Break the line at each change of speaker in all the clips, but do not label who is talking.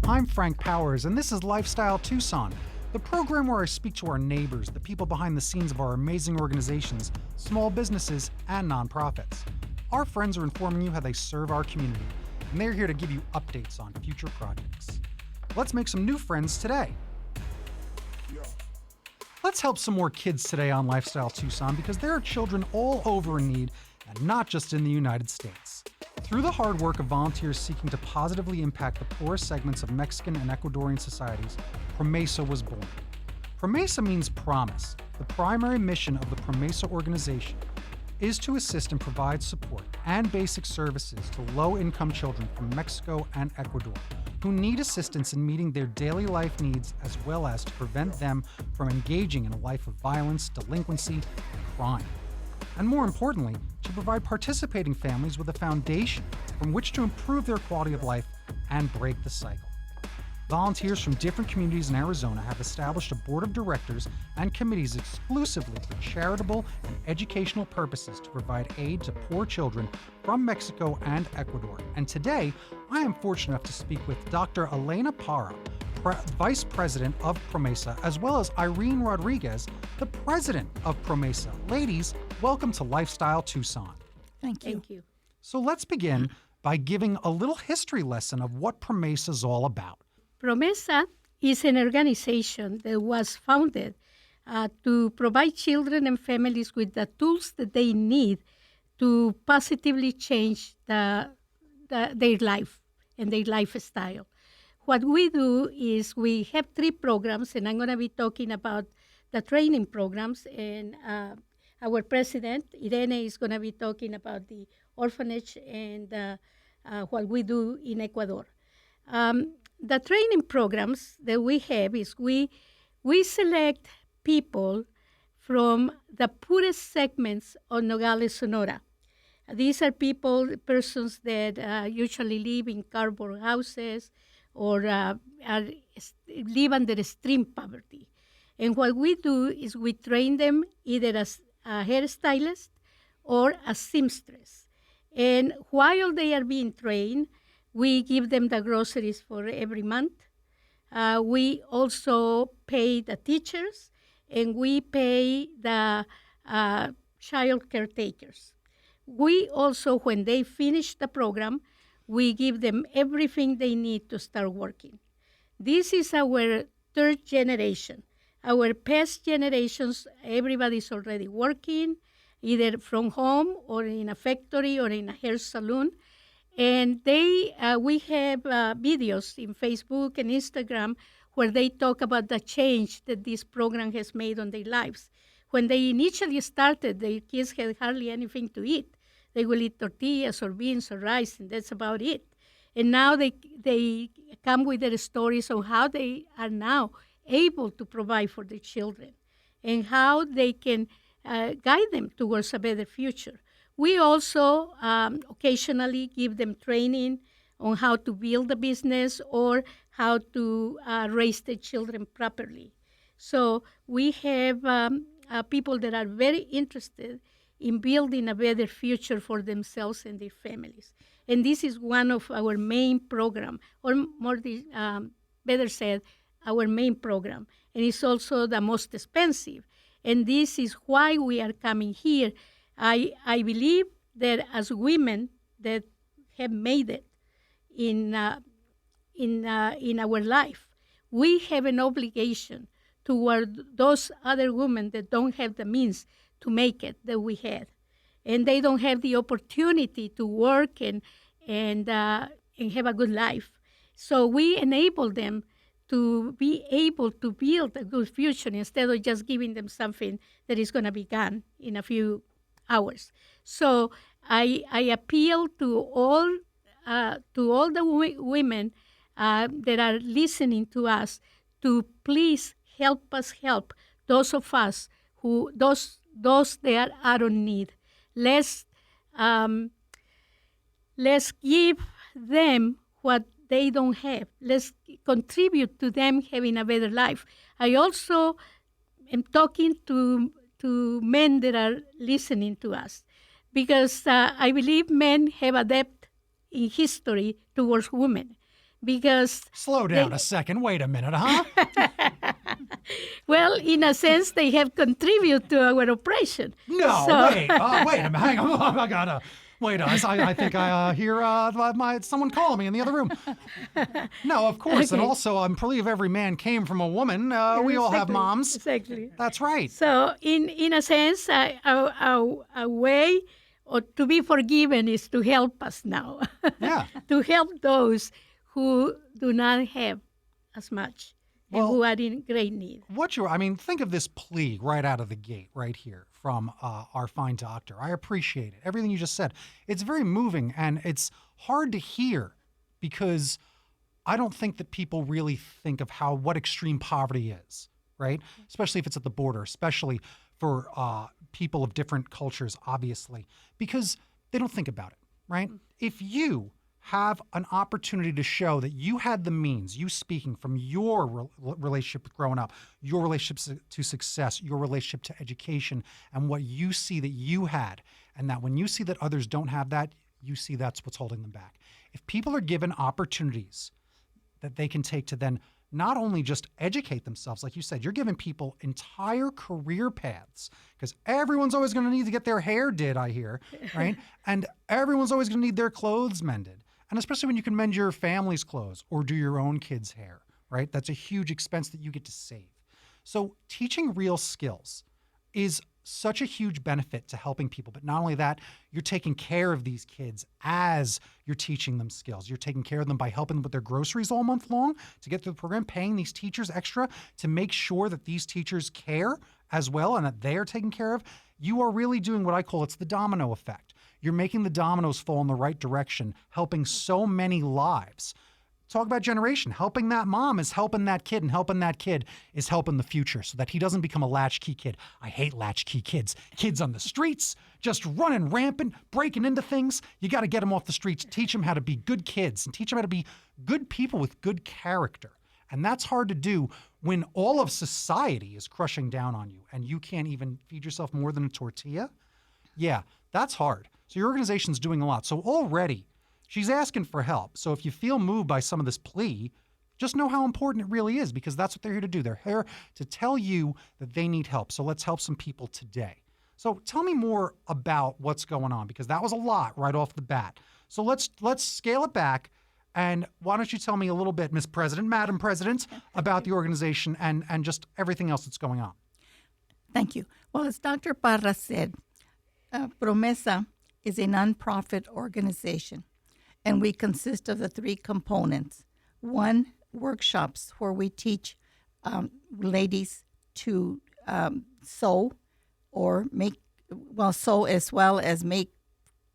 I'm Frank Powers, and this is Lifestyle Tucson, the program where I speak to our neighbors, the people behind the scenes of our amazing organizations, small businesses, and nonprofits. Our friends are informing you how they serve our community, and they're here to give you updates on future projects. Let's make some new friends today. Let's help some more kids today on Lifestyle Tucson because there are children all over in need, and not just in the United States. Through the hard work of volunteers seeking to positively impact the poorest segments of Mexican and Ecuadorian societies, PROMESA was born. PROMESA means promise. The primary mission of the PROMESA organization is to assist and provide support and basic services to low-income children from Mexico and Ecuador who need assistance in meeting their daily life needs, as well as to prevent them from engaging in a life of violence, delinquency, and crime. And more importantly, to provide participating families with a foundation from which to improve their quality of life and break the cycle. Volunteers from different communities in Arizona have established a board of directors and committees exclusively for charitable and educational purposes to provide aid to poor children from Mexico and Ecuador. And today, I am fortunate enough to speak with Dr. Elena Parra, Vice President of PROMESA, as well as Irene Rodriguez, the President of PROMESA. Ladies, welcome to Lifestyle Tucson.
Thank you.
Thank you.
So let's begin by giving a little history lesson of what PROMESA is all about.
PROMESA is an organization that was founded to provide children and families with the tools that they need to positively change their life and their lifestyle. What we do is we have 3 programs, and I'm going to be talking about the training programs, and our president, Irene, is going to be talking about the orphanage and what we do in Ecuador. The training programs that we have is we select people from the poorest segments of Nogales, Sonora. These are persons that usually live in cardboard houses or live under extreme poverty. And what we do is we train them either as a hairstylist or a seamstress. And while they are being trained, we give them the groceries for every month. We also pay the teachers, and we pay the child caretakers. We also, when they finish the program, we give them everything they need to start working. This is our 3rd generation. Our past generations, everybody's already working, either from home or in a factory or in a hair salon. And we have videos in Facebook and Instagram where they talk about the change that this program has made on their lives. When they initially started, their kids had hardly anything to eat. They will eat tortillas or beans or rice, and that's about it. And now they come with their stories on how they are now able to provide for their children and how they can guide them towards a better future. We also occasionally give them training on how to build a business or how to raise their children properly. So we have people that are very interested in building a better future for themselves and their families. And this is one of our main program, or better said, our main program. And it's also the most expensive. And this is why we are coming here. I believe that as women that have made it in our life, we have an obligation toward those other women that don't have the means to make it that we had, and they don't have the opportunity to work and have a good life. So we enable them to be able to build a good future instead of just giving them something that is going to be gone in a few hours. So I appeal to all the women that are listening to us to please help us help those of us who those that are on need. Let's give them what they don't have. Let's contribute to them having a better life. I also am talking to men that are listening to us, because I believe men have a debt in history towards women. because
Slow down a second. Wait a minute, huh?
well, in a sense, they have contributed to our operation.
No,
So-
wait a minute. Hang on. I gotta wait. I think I hear someone calling me in the other room. No, of course. And
Okay.
also, I believe every man came from a woman. We all have
Exactly,
moms.
Exactly.
That's right.
So, in a sense, a way or to be forgiven is to help us now.
Yeah.
To help those who do not have as much and
Well-
who are in great need.
Think of this plea right out of the gate, right here from our fine doctor. I appreciate it. Everything you just said. It's very moving and it's hard to hear because I don't think that people really think of what extreme poverty is, right? Especially if it's at the border, especially for people of different cultures, obviously, because they don't think about it, right? If you have an opportunity to show that you had the means, you speaking from your relationship with growing up, your relationship to success, your relationship to education, and what you see that you had, and that when you see that others don't have that, you see that's what's holding them back. If people are given opportunities that they can take to then not only just educate themselves, like you said, you're giving people entire career paths because everyone's always going to need to get their hair did, I hear, right? And everyone's always going to need their clothes mended. And especially when you can mend your family's clothes or do your own kids' hair, right? That's a huge expense that you get to save. So teaching real skills is such a huge benefit to helping people. But not only that, you're taking care of these kids as you're teaching them skills. You're taking care of them by helping them with their groceries all month long to get through the program, paying these teachers extra to make sure that these teachers care as well and that they are taken care of. You are really doing what I call it's the domino effect. You're making the dominoes fall in the right direction, helping so many lives. Talk about generation. Helping that mom is helping that kid, and helping that kid is helping the future so that he doesn't become a latchkey kid. I hate latchkey kids. Kids on the streets, just running rampant, breaking into things. You got to get them off the streets, teach them how to be good kids, and teach them how to be good people with good character. And that's hard to do when all of society is crushing down on you and you can't even feed yourself more than a tortilla. Yeah, that's hard. So your organization's doing a lot. So already, she's asking for help. So if you feel moved by some of this plea, just know how important it really is because that's what they're here to do. They're here to tell you that they need help. So let's help some people today. So tell me more about what's going on because that was a lot right off the bat. So let's scale it back. And why don't you tell me a little bit, Ms. President, Madam President, about the organization and just everything else that's going on.
Thank you. Well, as Dr. Parra said, PROMESA is a nonprofit organization, and we consist of the three components. One, workshops where we teach ladies to sew or sew as well as make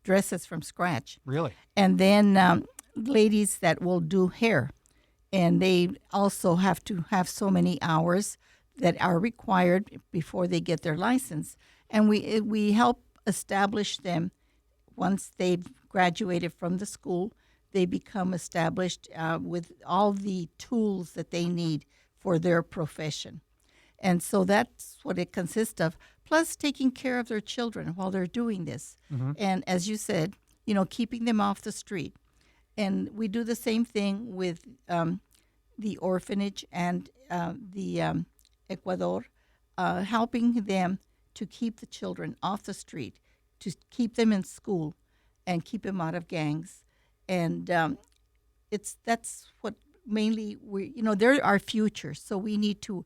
dresses from scratch.
Really?
And then ladies that will do hair, and they also have to have so many hours that are required before they get their license. And we help establish them. Once they've graduated from the school, they become established with all the tools that they need for their profession. And so that's what it consists of, plus taking care of their children while they're doing this. Mm-hmm. And as you said, keeping them off the street. And we do the same thing with the orphanage and the Ecuador, helping them to keep the children off the street, to keep them in school and keep them out of gangs. And that's what mainly they're our future. So we need to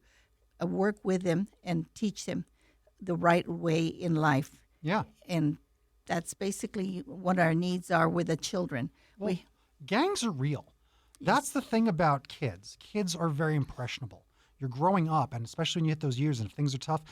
work with them and teach them the right way in life.
Yeah.
And that's basically what our needs are with the children.
Well, gangs are real. That's the thing about kids. Kids are very impressionable. You're growing up, and especially when you hit those years and if things are tough,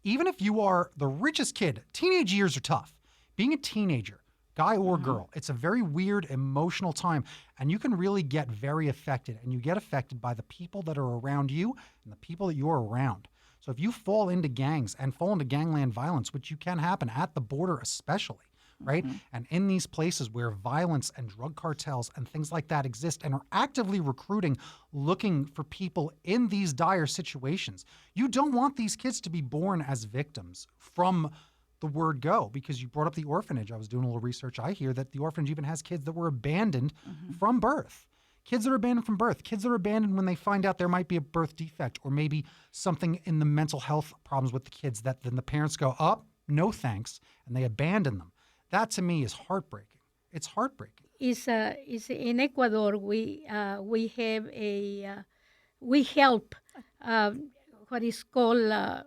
even if you are the richest kid, teenage years are tough. Being a teenager, guy or girl, it's a very weird, emotional time, and you can really get very affected, and you get affected by the people that are around you and the people that you're around. So if you fall into gangs and fall into gangland violence, which you can happen at the border especially, right? Mm-hmm. And in these places where violence and drug cartels and things like that exist and are actively recruiting, looking for people in these dire situations, you don't want these kids to be born as victims from the word go, because you brought up the orphanage. I was doing a little research. I hear that the orphanage even has kids that were abandoned from birth. Kids that are abandoned from birth, kids that are abandoned when they find out there might be a birth defect or maybe something in the mental health problems with the kids that then the parents go, oh, no thanks, and they abandon them. That to me is heartbreaking. It's heartbreaking.
Is in Ecuador we help what is called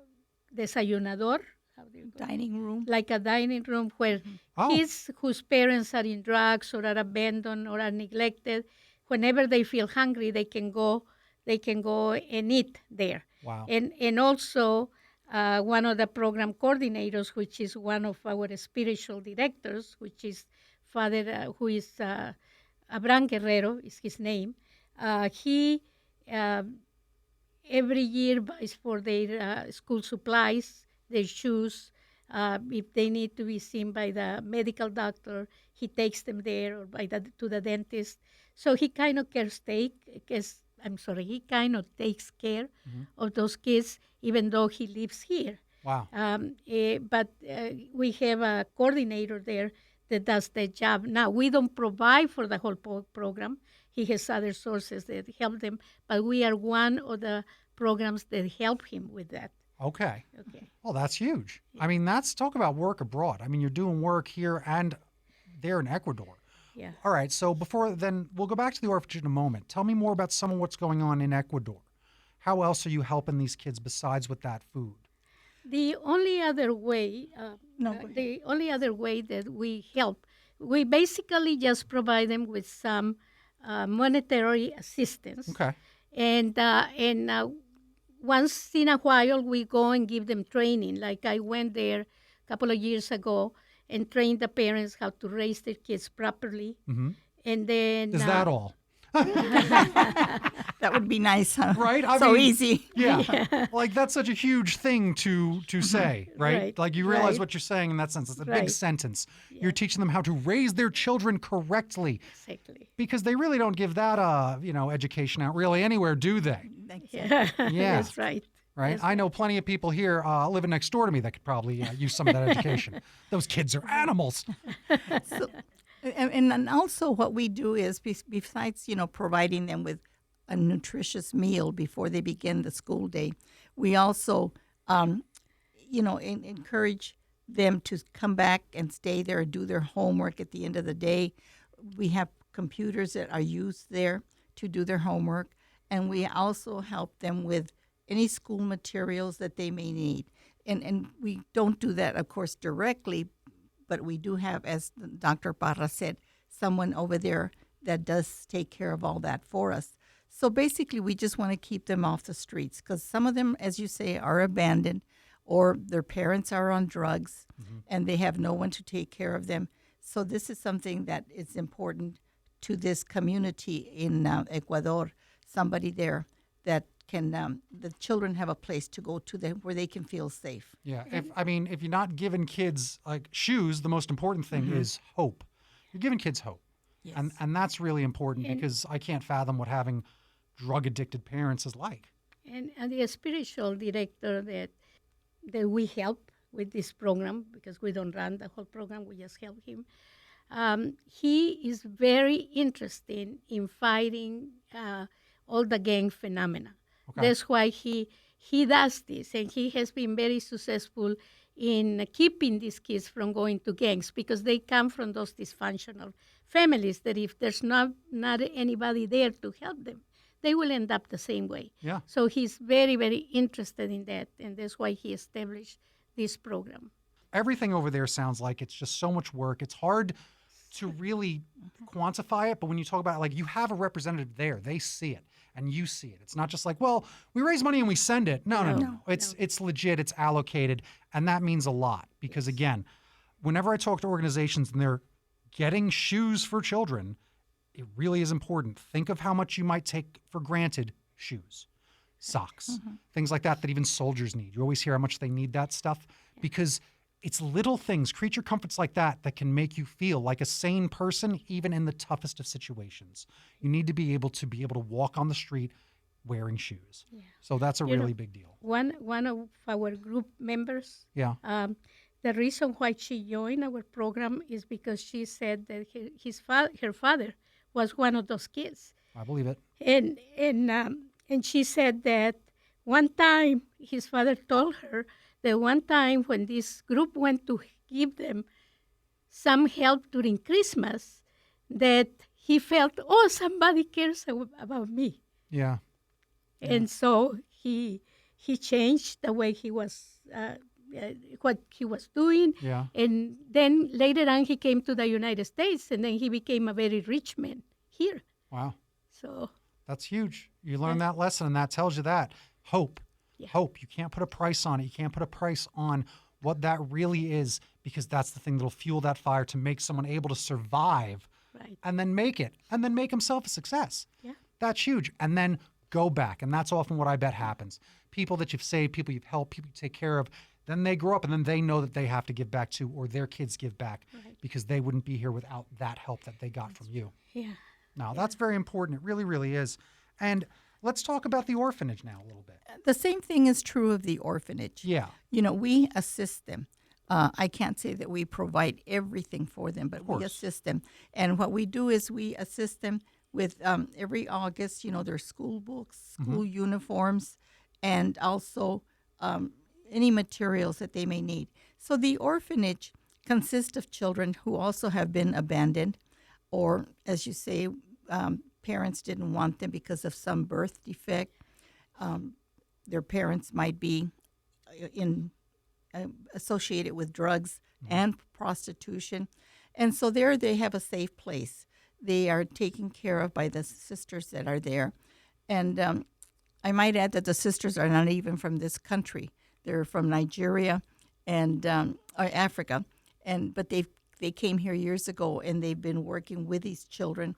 desayunador. How do you call it?
Dining room.
Like a dining room where
Oh.
kids whose parents are in drugs or are abandoned or are neglected, whenever they feel hungry, they can go and eat there.
Wow.
And also one of the program coordinators, which is one of our spiritual directors, which is Father who is Abraham Guerrero is his name. He every year buys for their school supplies, their shoes. If they need to be seen by the medical doctor, he takes them there or to the dentist. So he kind of he kind of takes care of those kids, even though he lives here.
Wow.
But we have a coordinator there that does the job. Now, we don't provide for the whole program. He has other sources that help them, but we are one of the programs that help him with that.
Okay.
Okay.
Well, that's huge. I mean, talk about work abroad. I mean, you're doing work here and there in Ecuador.
Yeah.
All right. So before then, we'll go back to the orphanage in a moment. Tell me more about some of what's going on in Ecuador. How else are you helping these kids besides with that food?
The only other way, the only other way that we help, we basically just provide them with some monetary assistance.
Okay.
And once in a while, we go and give them training. Like I went there a couple of years ago and trained the parents how to raise their kids properly.
Mm-hmm.
And then
Is that all?
That would be nice, huh?
Right?
Easy.
Yeah. Like that's such a huge thing to say, right?
Right,
Like you realize
right.
what you're saying in that sense. It's a big
Right.
sentence. You're teaching them how to raise their children correctly
exactly.
because they really don't give that education out really anywhere, do they?
Yeah,
Yeah.
that's right.
Right?
That's
I know plenty of people here living next door to me that could probably use some of that education. Those kids are animals.
So, and also what we do is besides providing them with a nutritious meal before they begin the school day, we also encourage them to come back and stay there and do their homework at the end of the day. We have computers that are used there to do their homework, and we also help them with any school materials that they may need. And we don't do that, of course, directly, but we do have, as Dr. Parra said, someone over there that does take care of all that for us. So basically, we just want to keep them off the streets because some of them, as you say, are abandoned or their parents are on drugs and they have no one to take care of them. So this is something that is important to this community in Ecuador, somebody there that can, the children have a place to go to where they can feel safe.
Yeah. If you're not giving kids like shoes, the most important thing is hope. You're giving kids hope.
Yes.
And that's really important because I can't fathom what having drug-addicted parents is like.
And the spiritual director that we help with this program, because we don't run the whole program, we just help him. He is very interested in fighting all the gang phenomena.
Okay.
That's why he does this, and he has been very successful in keeping these kids from going to gangs because they come from those dysfunctional families that if there's not anybody there to help them, they will end up the same way.
Yeah.
So he's very, very interested in that, and that's why he established this program.
Everything over there sounds like it's just so much work. It's hard to really quantify it, but when you talk about it, like you have a representative there, they see it and you see it. It's not just like, well, we raise money and we send it. No. It's legit, it's allocated, and that means a lot because again, whenever I talk to organizations and they're getting shoes for children, it really is important. Think of how much you might take for granted shoes, socks, things like that even soldiers need. You always hear how much they need that stuff because it's little things, creature comforts like that can make you feel like a sane person even in the toughest of situations. You need to be able to walk on the street wearing shoes. Yeah. So that's a really big deal.
One of our group members, the reason why she joined our program is because she said that her father was one of those kids.
I believe it.
And she said that one time his father told her that one time when this group went to give them some help during Christmas, that he felt, oh, somebody cares about me.
Yeah.
And so he changed the way he was what he was doing.
Yeah.
And then later on he came to the United States, and then he became a very rich man here.
Wow.
So
That's huge. You learn that lesson, and that tells you that. Hope.
Yeah.
Hope. You can't put a price on it. You can't put a price on what that really is, because that's the thing that'll fuel that fire to make someone able to survive
right.
and then make it and then make himself a success.
Yeah.
That's huge. And then go back. And that's often what I bet happens. People that you've saved, people you've helped, people you take care of, then they grow up and then they know that they have to give back to, or their kids give back,
Right.
because they wouldn't be here without that help that they got from you.
Yeah.
Now, that's very important. It really, really is. And let's talk about the orphanage now a little bit.
The same thing is true of the orphanage.
Yeah.
You know, we assist them. I can't say that we provide everything for them, but we
course.
assist them. And what we do is we assist them with every August, you know, their school books, school uniforms, and also any materials that they may need. So the orphanage consists of children who also have been abandoned, or, as you say, parents didn't want them because of some birth defect. Their parents might be associated with drugs and prostitution. And so there they have a safe place. They are taken care of by the sisters that are there. And I might add that the sisters are not even from this country. They're from Nigeria and or Africa. But they came here years ago, and they've been working with these children.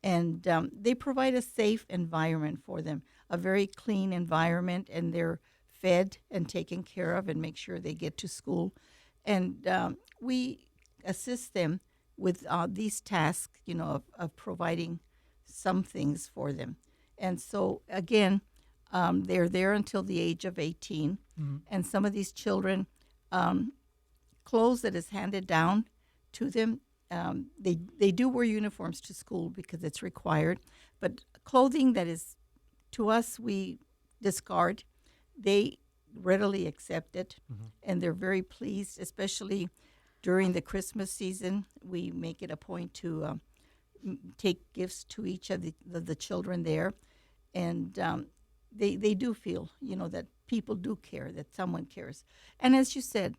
And they provide a safe environment for them, a very clean environment, and they're fed and taken care of and make sure they get to school. And we assist them with these tasks, you know, of providing some things for them. And so, again, they're there until the age of 18. And some of these children, clothes that is handed down to them, they do wear uniforms to school because it's required. But clothing that is, to us, we discard, they readily accept it, and they're very pleased, especially during the Christmas season. We make it a point to take gifts to each of the children there, and they do feel, you know, that people do care, that someone cares. And as you said,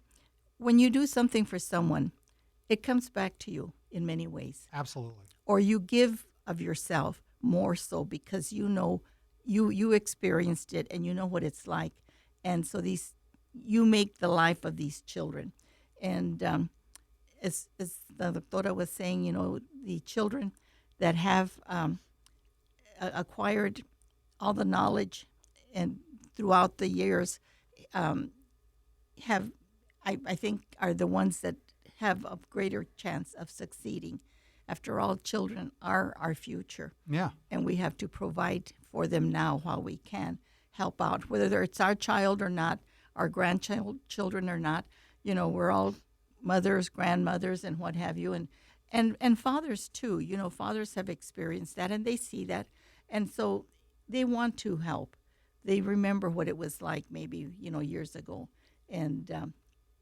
when you do something for someone, it comes back to you in many ways.
Absolutely.
Or you give of yourself more so because you know you experienced it and you know what it's like. And so you make the life of these children. And as the doctora was saying, you know, the children that have acquired all the knowledge and throughout the years have, I think, are the ones that have a greater chance of succeeding. After all, children are our future.
Yeah.
And we have to provide for them now while we can help out, whether it's our child or not, our grandchildren or not. You know, we're all mothers, grandmothers, and what have you, and fathers too. You know, fathers have experienced that, and they see that, and so they want to help. They remember what it was like maybe, you know, years ago, and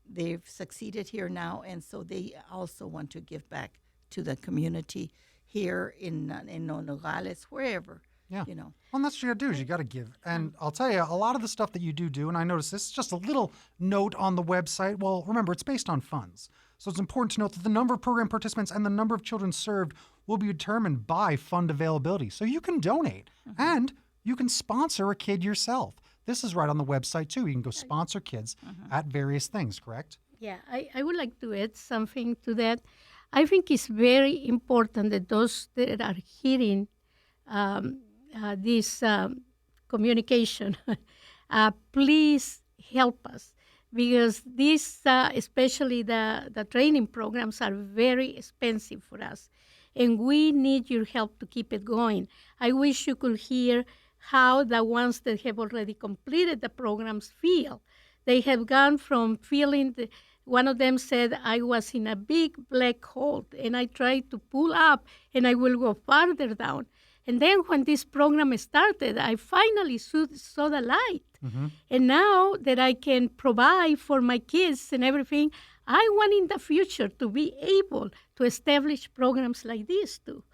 they've succeeded here now, and so they also want to give back to the community here in Nogales, wherever.
Yeah.
You know.
Well, and that's what you got to do is you got to give. And I'll tell you, a lot of the stuff that you do, and I noticed this is just a little note on the website. Well, remember, it's based on funds. So it's important to note that the number of program participants and the number of children served will be determined by fund availability. So you can donate and you can sponsor a kid yourself. This is right on the website, too. You can go sponsor kids at various things, correct?
Yeah, I would like to add something to that. I think it's very important that those that are hearing this communication, please help us, because these, especially the training programs, are very expensive for us, and we need your help to keep it going. I wish you could hear how the ones that have already completed the programs feel. They have gone from feeling, one of them said, I was in a big black hole, and I tried to pull up, and I will go farther down. And then when this program started, I finally saw the light. And now that I can provide for my kids and everything, I want in the future to be able to establish programs like this too.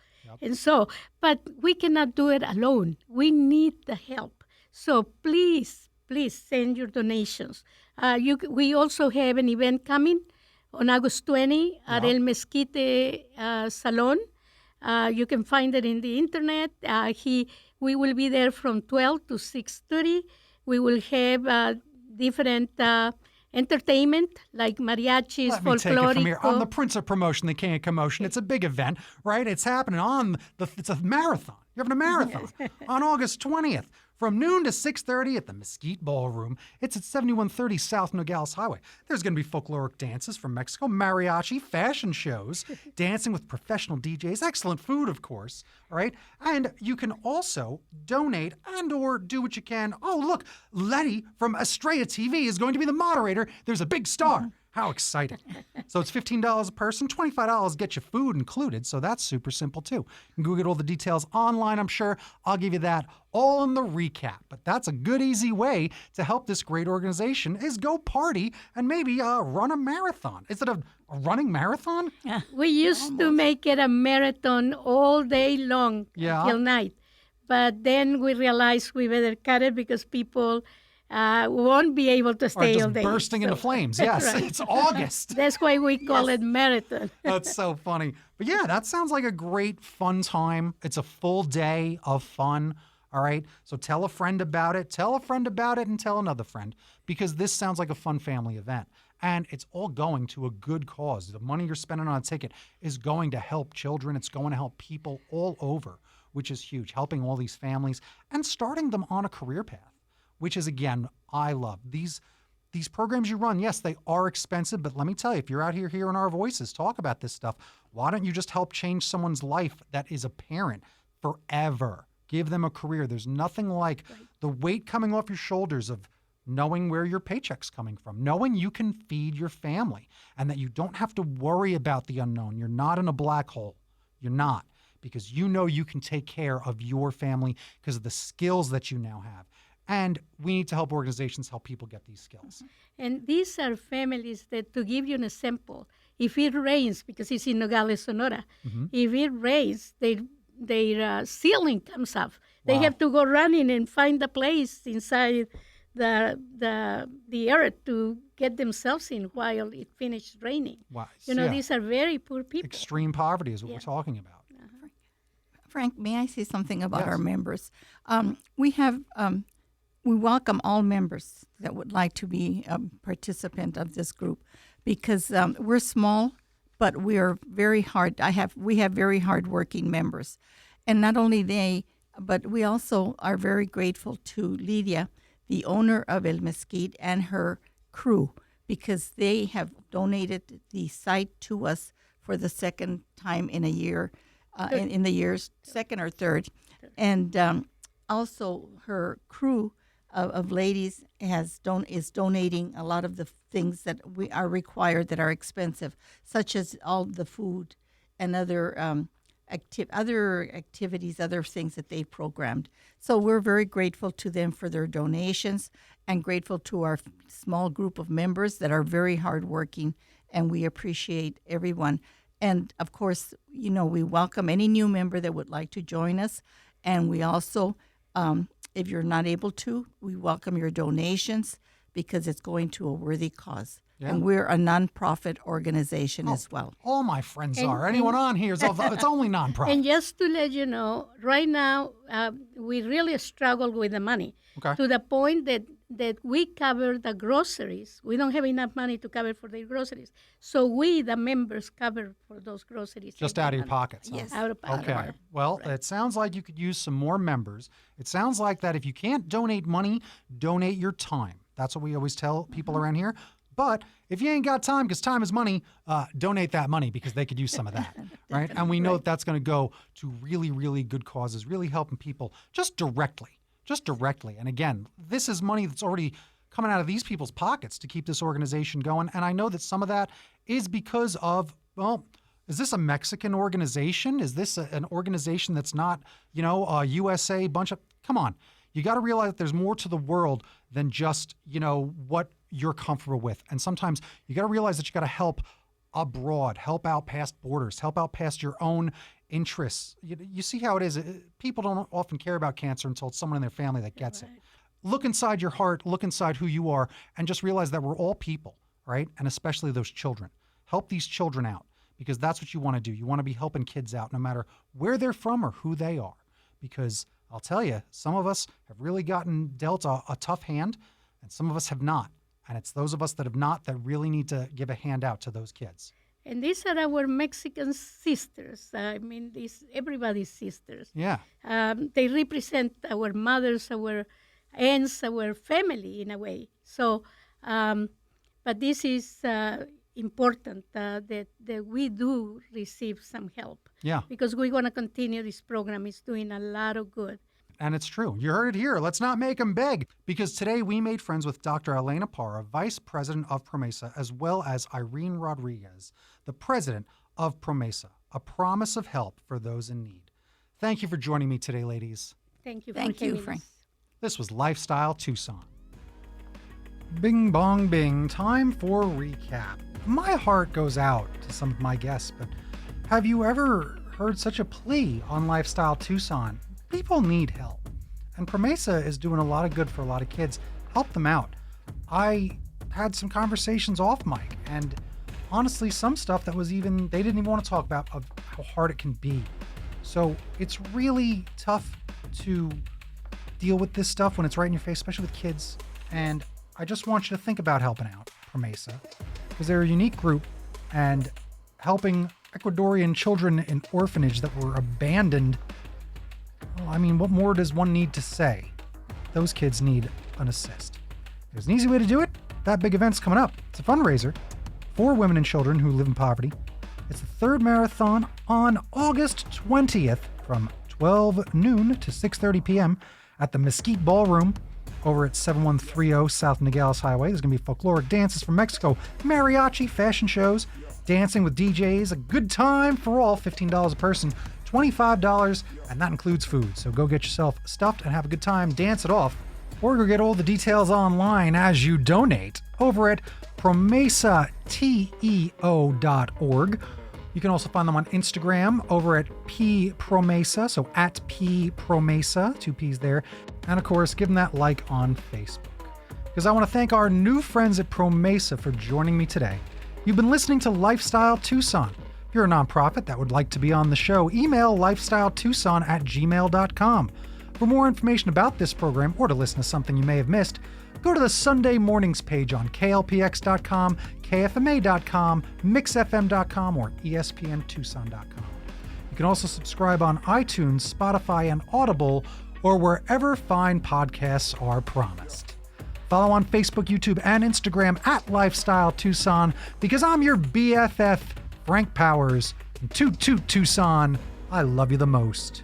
And so, but we cannot do it alone. We need the help. So please send your donations. We also have an event coming on August 20 at El Mezquite Salon. You can find it in the internet. We will be there from 12 to 6:30. We will have different entertainment like mariachis,
Let me take it from here. I'm
folklorico.
the prince of promotion, the king of commotion. It's a big event, right? It's happening it's a marathon. You're having a marathon on August 20th from noon to 6:30 at the Mesquite Ballroom. It's at 7130 South Nogales Highway. There's going to be folkloric dances from Mexico, mariachi, fashion shows, dancing with professional DJs, excellent food, of course, all right? And you can also donate and or do what you can. Oh, look, Letty from Estrella TV is going to be the moderator. There's a big star. How exciting. So it's $15 a person, $25 get you food included, so that's super simple too. You can go get all the details online, I'm sure. I'll give you that all in the recap. But that's a good, easy way to help this great organization is go party and maybe run a marathon. Is it a running marathon?
We used to make it a marathon all day long till night. But then we realized we better cut it because people won't be able to stay all
just
day.
bursting into flames. Yes,
Right.
It's August.
That's why we call it marathon.
That's so funny. But yeah, that sounds like a great fun time. It's a full day of fun. All right. So tell a friend about it. Tell a friend about it and tell another friend because this sounds like a fun family event. And it's all going to a good cause. The money you're spending on a ticket is going to help children. It's going to help people all over, which is huge, helping all these families and starting them on a career path, which is, again, I love. These programs you run, yes, they are expensive, but let me tell you, if you're out here hearing our voices talk about this stuff, why don't you just help change someone's life that is a parent forever? Give them a career. There's nothing like the weight coming off your shoulders of knowing where your paycheck's coming from, knowing you can feed your family and that you don't have to worry about the unknown. You're not in a black hole. You're not, because you know you can take care of your family because of the skills that you now have. And we need to help organizations help people get these skills.
And these are families that, to give you an example, if it rains, because it's in Nogales, Sonora, if it rains, their ceiling comes off. They
Wow.
have to go running and find a place inside the earth to get themselves in while it finished raining.
Wow.
These are very poor people.
Extreme poverty is what we're talking about.
Frank, may I say something about
Yes.
our members? We welcome all members that would like to be a participant of this group because we're small, but we are very hard. We have very hardworking members, and not only they, but we also are very grateful to Lydia, the owner of El Mesquite, and her crew because they have donated the site to us for the second time in a year, in the years second or third, and also her crew of ladies is donating a lot of the things that we are required that are expensive, such as all the food and other activities, other things that they programmed. So we're very grateful to them for their donations and grateful to our small group of members that are very hardworking, and we appreciate everyone. And of course, we welcome any new member that would like to join us, and we also if you're not able to, we welcome your donations because it's going to a worthy cause.
Yeah.
And we're a nonprofit organization as well.
All my friends are. Anyone on here is it's only nonprofit.
And just to let you know, right now, we really struggle with the money to the point that we cover the groceries. We don't have enough money to cover for the groceries. So we, the members, cover for those groceries.
Just out of your pockets. Huh?
Yes.
Out of pocket.
Okay. Well, it sounds like you could use some more members. It sounds like that if you can't donate money, donate your time. That's what we always tell people around here. But if you ain't got time, because time is money, donate that money because they could use some of that, right? And we know that that's going to go to really, really good causes, really helping people just directly. And again, this is money that's already coming out of these people's pockets to keep this organization going. And I know that some of that is because of, Is this a Mexican organization? Is this an organization that's not, a USA bunch of, come on. You got to realize that there's more to the world than just, what you're comfortable with. And sometimes you got to realize that you got to help abroad, help out past borders, help out past your own interests. You see how it is. People don't often care about cancer until it's someone in their family that gets it. Look inside your heart, look inside who you are, and just realize that we're all people, right? And especially those children. Help these children out, because that's what you want to do. You want to be helping kids out no matter where they're from or who they are. Because I'll tell you, some of us have really gotten dealt a tough hand, and some of us have not. And it's those of us that have not that really need to give a hand out to those kids.
And these are our Mexican sisters. Everybody's sisters.
Yeah.
They represent our mothers, our aunts, our family in a way. So, but this is important that we do receive some help.
Yeah.
Because we're going to continue this program. It's doing a lot of good.
And it's true. You heard it here. Let's not make them beg. Because today we made friends with Dr. Elena Parra, Vice President of PROMESA, as well as Irene Rodriguez, the President of PROMESA, a promise of help for those in need. Thank you for joining me today, ladies.
Thank you.
Thank you, Frank.
This was Lifestyle Tucson. Bing, bong, bing. Time for recap. My heart goes out to some of my guests, but have you ever heard such a plea on Lifestyle Tucson? People need help, and PROMESA is doing a lot of good for a lot of kids. Help them out. I had some conversations off mic, and honestly, some stuff that was they didn't even want to talk about of how hard it can be. So it's really tough to deal with this stuff when it's right in your face, especially with kids. And I just want you to think about helping out PROMESA, because they're a unique group, and helping Ecuadorian children in orphanage that were abandoned. Well, what more does one need to say? Those kids need an assist. There's an easy way to do it. That big event's coming up. It's a fundraiser for women and children who live in poverty. It's the third marathon on August 20th from 12 noon to 6:30 p.m. at the Mesquite Ballroom over at 7130 South Nogales Highway. There's going to be folkloric dances from Mexico, mariachi, fashion shows, dancing with DJs, a good time for all, $15 a person, $25, and that includes food. So go get yourself stuffed and have a good time, dance it off, or go get all the details online as you donate over at PROMESATEO.org. You can also find them on Instagram over at PPROMESA, so at PPROMESA, 2 P's there. And of course, give them that like on Facebook. Because I want to thank our new friends at PROMESA for joining me today. You've been listening to Lifestyle Tucson. If you're a nonprofit that would like to be on the show, email lifestyletucson@gmail.com. For more information about this program or to listen to something you may have missed, go to the Sunday Mornings page on klpx.com, kfma.com, mixfm.com, or espntucson.com. You can also subscribe on iTunes, Spotify, and Audible, or wherever fine podcasts are promised. Follow on Facebook, YouTube, and Instagram at Lifestyle Tucson, because I'm your BFF, Frank Powers, and Toot Toot Tucson. I love you the most.